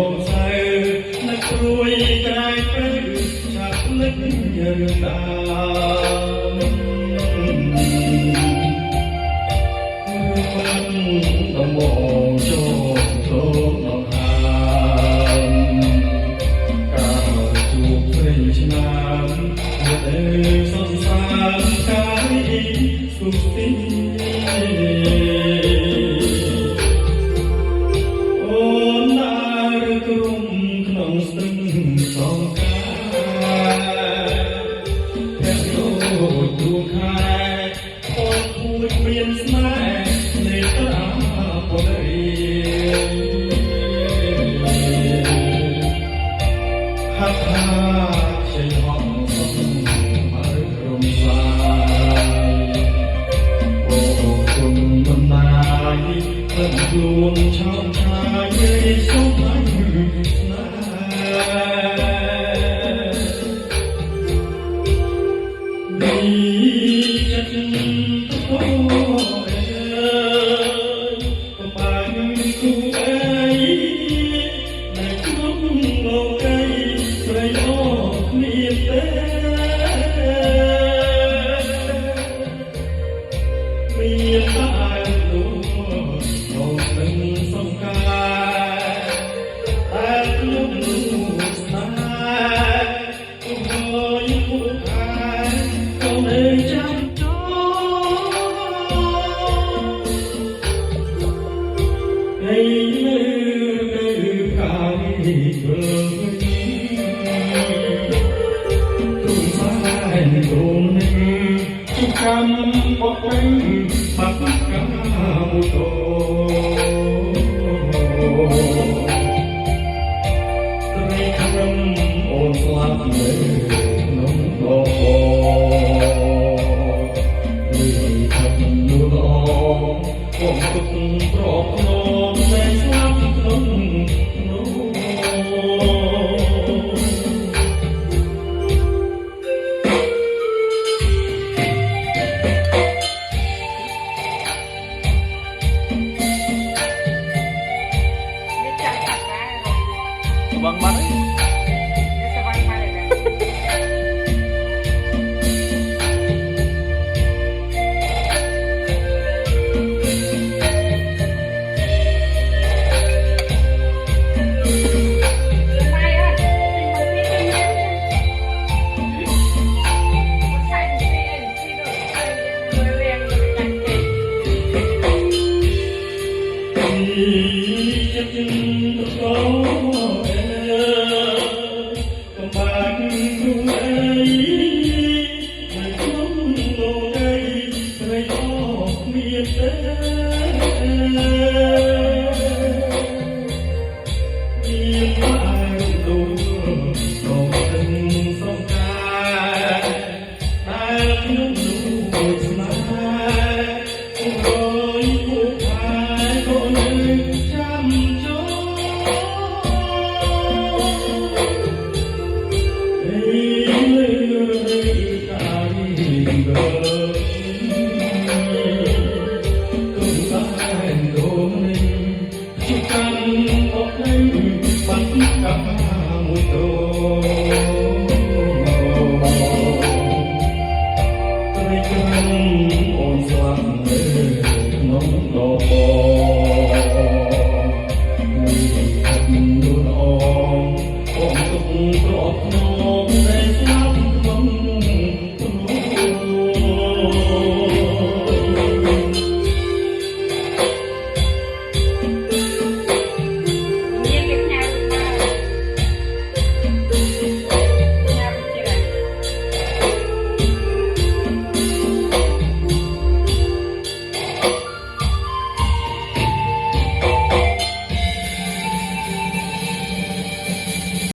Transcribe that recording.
ងសៅនឹកព្រួយក្រែងព្រឺឆាប់លឹករឿងដើមបានដំបងចូលចូលដល់ហើយកាលជួបព្រៃឆ្នាំទៅសន្សារកាយសុខទីស្ទឹងសងការព្រះលោកទូខែអូនគួចមានស្នេហ៍នៃត្រាពរីហាត់ថាជ័យហងសំមើរំសាយអូគុណមិនណាយខ្លួនខ្លួនឆោមឆាយសុខហើយស្នេហ៍ចិត្តអូយកំបានគូអីនៅក្នុងលោកីស្រីអូគ្មានទេមានតែលោកមកនឹងសង្ការតែខ្ញុំស្នេហ៍អូយពួកអាចាំให้ลืมกายเกิดตุ้งสายตรงนี้ทุกคำบอกเป็นปักกามุโตตรีคำโอนสลับเลยน้องโลผมตุกปลอบโลมในสวรรค์น้องBang mana? Bang mana? Hãy subscribe cho kênh Ghiền Mì Gõ để không bỏ lỡ những video hấp dẫn